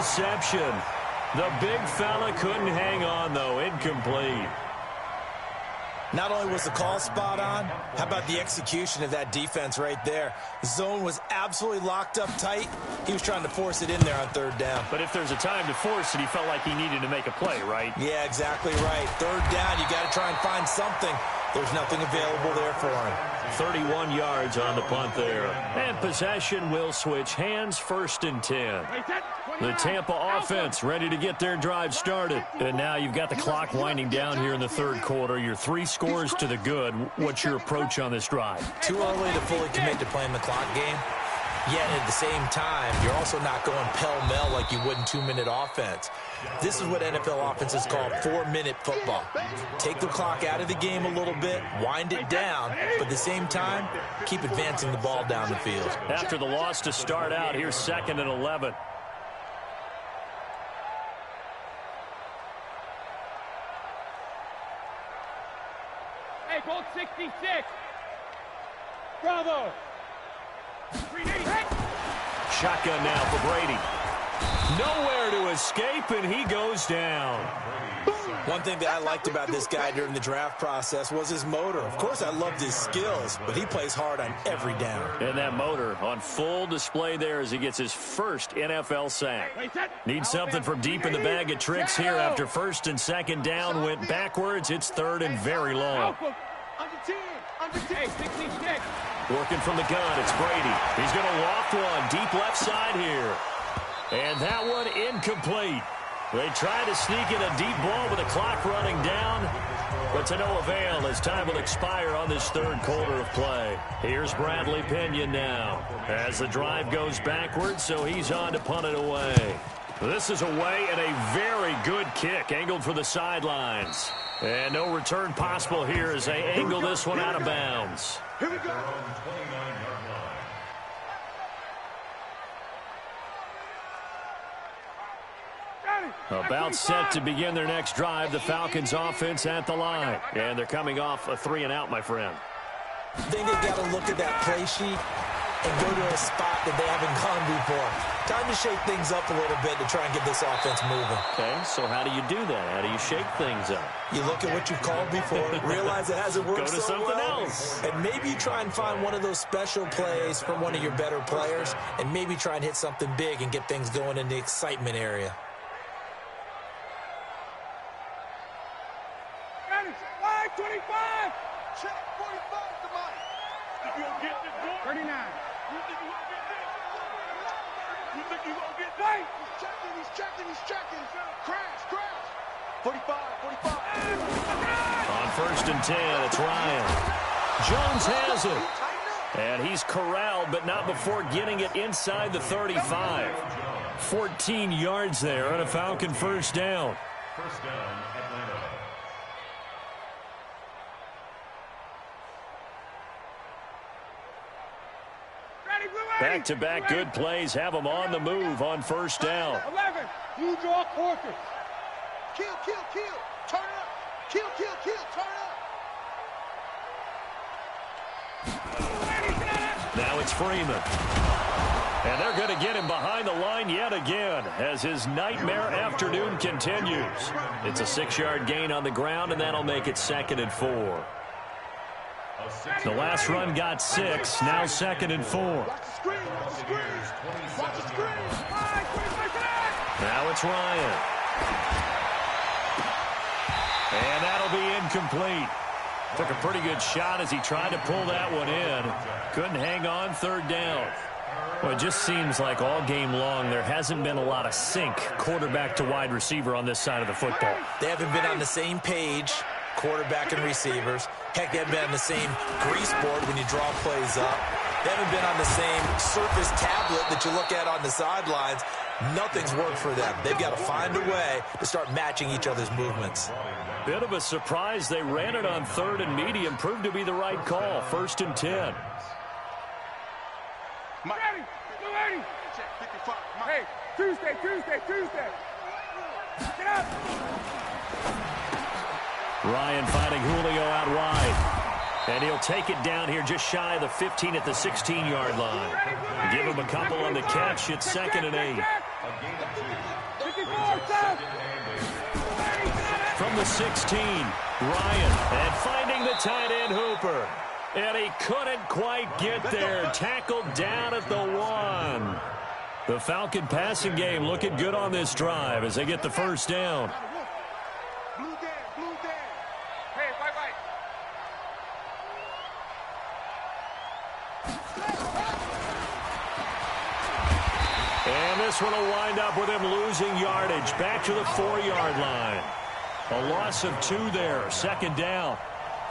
reception. The big fella couldn't hang on, though. Incomplete. Not only was the call spot on, how about the execution of that defense right there? The zone was absolutely locked up tight. He was trying to force it in there on third down. But if there's a time to force it, he felt like he needed to make a play, right? Yeah, exactly right. Third down, you got to try and find something. There's nothing available there for him. 31 yards on the punt there. And possession will switch hands, 1st and 10. The Tampa offense ready to get their drive started. And now you've got the clock winding down here in the third quarter. You're 3 scores to the good. What's your approach on this drive? Too early to fully commit to playing the clock game. Yet at the same time, you're also not going pell-mell like you would in 2-minute offense. This is what NFL offenses call 4-minute football. Take the clock out of the game a little bit, wind it down, but at the same time, keep advancing the ball down the field. After the loss to start out, here's 2nd and 11. Hey, Colt 66. Bravo. Shotgun now for Brady. Nowhere to escape, and he goes down. One thing that I liked about this guy during the draft process was his motor. Of course, I loved his skills, but he plays hard on every down. And that motor on full display there as he gets his first NFL sack. Needs something from deep in the bag of tricks here after 1st and 2nd down. Went backwards. It's 3rd and very long. Working from the gun, it's Brady. He's going to loft one deep left side here. And that one incomplete. They try to sneak in a deep ball with the clock running down, but to no avail as time will expire on this third quarter of play. Here's Bradley Pinion now as the drive goes backwards, so he's on to punt it away. This is away and a very good kick angled for the sidelines. And no return possible here as they angle this one out of bounds. Here we go. About set to begin their next drive, the Falcons offense at the line. And they're coming off a 3-and-out, my friend. I think they got to look at that play sheet and go to a spot that they haven't gone before. Time to shake things up a little bit to try and get this offense moving. Okay, so how do you do that? How do you shake things up? You look at what you've called before, realize it hasn't worked Go to so something well, else. and maybe you try and find one of those special plays from one of your better players, and maybe try and hit something big and get things going in the excitement area. Line 25. Check 45 to Mike. If you don't get this one, 39. You think you won't get this? You think you won't get this? He's checking. Crash. 45. On 1st and 10, it's Ryan. Jones has it. And he's corralled, but not before getting it inside the 35. 14 yards there on a Falcon first down. First down, Atlanta. Back-to-back good plays have them on the move on 1st down. 11. You draw quarters. Kill. Turn up. Kill. Turn up. Now it's Freeman. And they're going to get him behind the line yet again as his nightmare afternoon continues. It's a 6-yard gain on the ground, and that'll make it 2nd and 4. The last run got 6, now 2nd and 4. Now it's Ryan. And that'll be incomplete. Took a pretty good shot as he tried to pull that one in. Couldn't hang on 3rd down. Well, it just seems like all game long there hasn't been a lot of sync quarterback to wide receiver on this side of the football. They haven't been on the same page, quarterback and receivers. Heck, they haven't been on the same grease board when you draw plays up. They haven't been on the same Surface tablet that you look at on the sidelines. Nothing's worked for them. They've got to find a way to start matching each other's movements. Bit of a surprise. They ran it on 3rd and medium. Proved to be the right call. 1st and 10. Ready. Hey, Tuesday. Get up. Ryan finding Julio out wide. And he'll take it down here just shy of the 15 at the 16-yard line. Give him a couple on the catch. It's 2nd and 8. From the 16, Ryan, and finding the tight end Hooper. And he couldn't quite get there. Tackled down at the 1. The Falcon passing game looking good on this drive as they get the first down. And this one will wind up with him losing yardage back to the 4-yard line. A loss of 2 there, second down.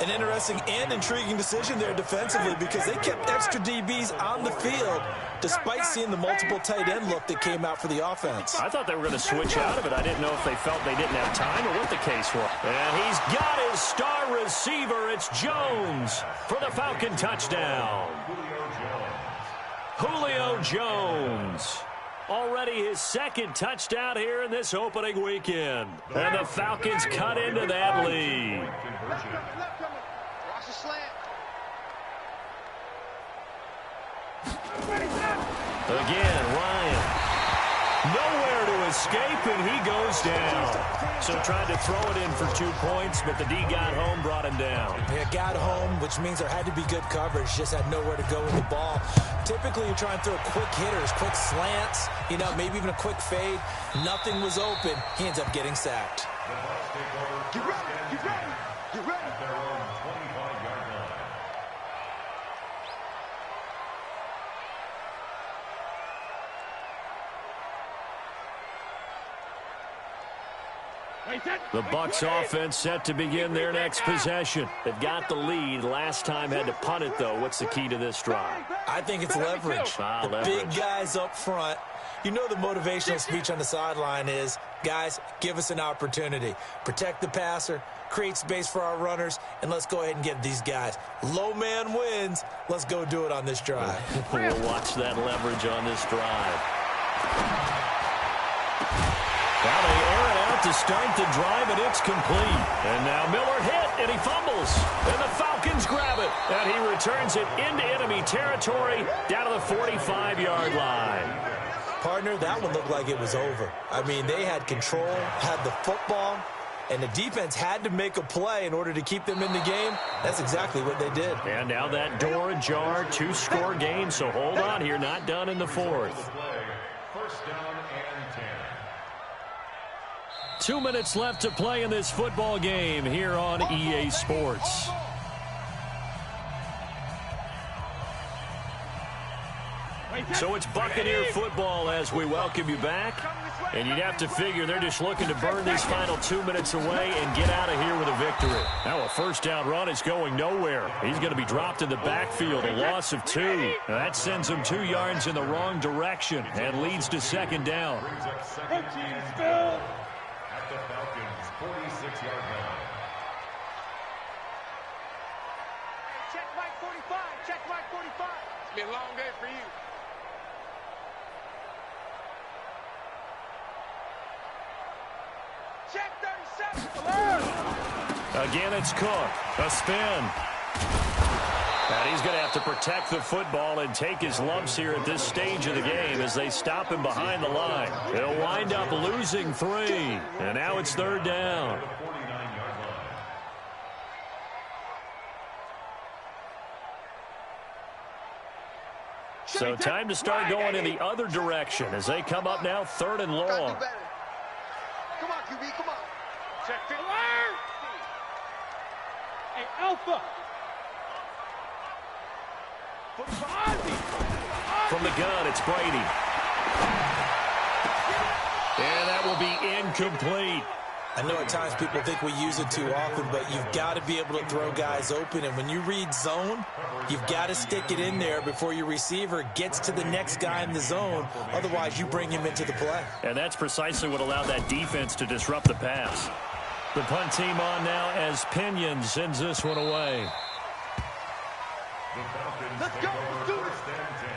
An interesting and intriguing decision there defensively because they kept extra DBs on the field despite seeing the multiple tight end look that came out for the offense. I thought they were going to switch out of it. I didn't know if they felt they didn't have time or what the case was. And he's got his star receiver. It's Jones for the Falcon touchdown. Julio Jones. Already his second touchdown here in this opening weekend. And the Falcons cut into that lead. Watch the slant. Again, Ryan. Nowhere to escape, and he goes down. So tried to throw it in for 2 points, but the D got home, brought him down. Yeah, got home, which means there had to be good coverage. Just had nowhere to go with the ball. Typically, you try and throw quick hitters, quick slants, maybe even a quick fade. Nothing was open. He ends up getting sacked. Get ready, get ready, get ready. At their own 25-yard line. The Bucs offense set to begin their next possession. They've got the lead. Last time had to punt it, though. What's the key to this drive? I think it's leverage. The big guys up front. The motivational speech on the sideline is, guys, give us an opportunity. Protect the passer, create space for our runners, and let's go ahead and get these guys. Low man wins. Let's go do it on this drive. We'll watch that leverage on this drive. Now they air it out to start the drive, and it's complete. And now Miller hit, and he fumbles. And the Falcons grab it. And he returns it into enemy territory down to the 45-yard line. Partner, that one looked like it was over. They had control, had the football, and the defense had to make a play in order to keep them in the game. That's exactly what they did. And now that door ajar, 2-score game, so hold on here, not done in the 4th. First down and 10. 2 minutes left to play in this football game here on EA Sports. So it's Buccaneer football as we welcome you back. And you'd have to figure they're just looking to burn these final 2 minutes away and get out of here with a victory. Now a first down run is going nowhere. He's going to be dropped in the backfield, a loss of 2. Now that sends him 2 yards in the wrong direction and leads to second down. Brings up second and 10 at the Falcons' 46-yard line. Check Mike 45, check Mike 45. It's been a long day for you. Check 37. Again, it's Cook. A spin. And he's going to have to protect the football and take his lumps here at this stage of the game as they stop him behind the line. They'll wind up losing 3. And now it's third down. The 49-yard line. So time to start going in the other direction as they come up now 3rd and long. Come on, QB, come on. Check 50. Hey, Alpha. From the gun, it's Brady. And that will be incomplete. I know at times people think we use it too often, but you've got to be able to throw guys open. And when you read zone, you've got to stick it in there before your receiver gets to the next guy in the zone. Otherwise, you bring him into the play. And that's precisely what allowed that defense to disrupt the pass. The punt team on now as Pinion sends this one away. The Falcons Let's take go, over let's do it. first and 10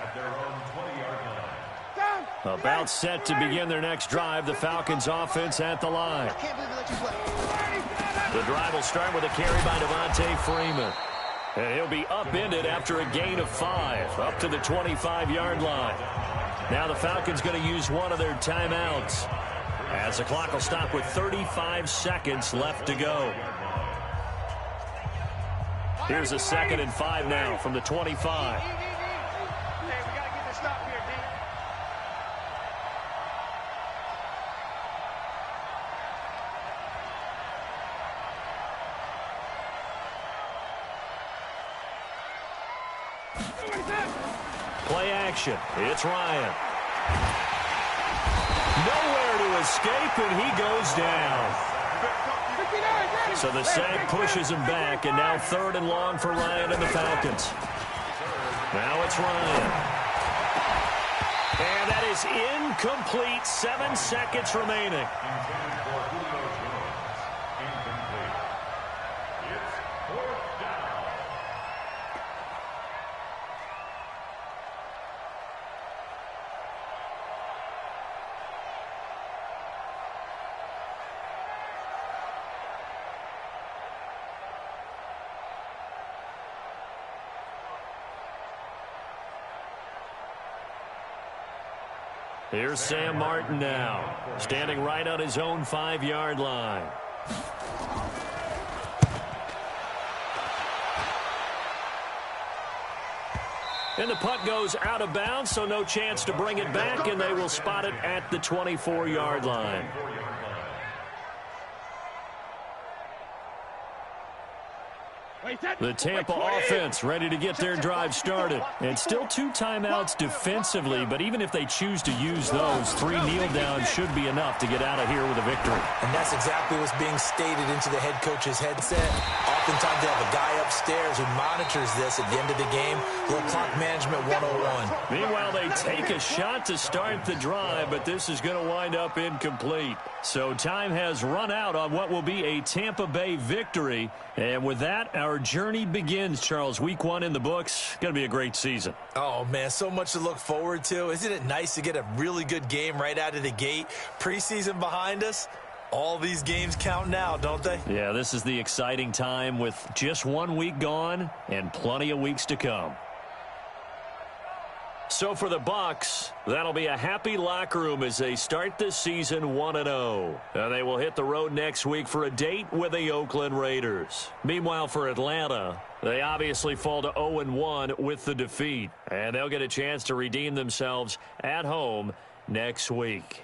at their own 20-yard line. About set to begin their next drive, the Falcons offense at the line. I can't believe we let you play. The drive will start with a carry by Devontae Freeman. And he'll be upended after a gain of 5, up to the 25-yard line. Now the Falcons going to use one of their timeouts, as the clock will stop with 35 seconds left to go. Here's a 2nd and 5 now from the 25. Play action. It's Ryan. Nowhere to escape, and he goes down. So the sack pushes him back, and now 3rd and long for Ryan and the Falcons. Now it's Ryan. And that is incomplete. 7 seconds remaining. Here's Sam Martin now, standing right on his own 5-yard line. And the punt goes out of bounds, so no chance to bring it back, and they will spot it at the 24-yard line. The Tampa offense ready to get their drive started. And still 2 timeouts defensively, but even if they choose to use those, 3 kneel downs should be enough to get out of here with a victory. And that's exactly what's being stated into the head coach's headset. Oftentimes they have a guy upstairs who monitors this at the end of the game. Little clock management 101. Meanwhile, they take a shot to start the drive, but this is going to wind up incomplete. So time has run out on what will be a Tampa Bay victory. And with that, our journey begins, Charles. Week 1 in the books. Going to be a great season. Oh, man, so much to look forward to. Isn't it nice to get a really good game right out of the gate? Preseason behind us. All these games count now, don't they? Yeah, this is the exciting time with just 1 week gone and plenty of weeks to come. So for the Bucs, that'll be a happy locker room as they start this season 1-0. And they will hit the road next week for a date with the Oakland Raiders. Meanwhile, for Atlanta, they obviously fall to 0-1 with the defeat. And they'll get a chance to redeem themselves at home next week.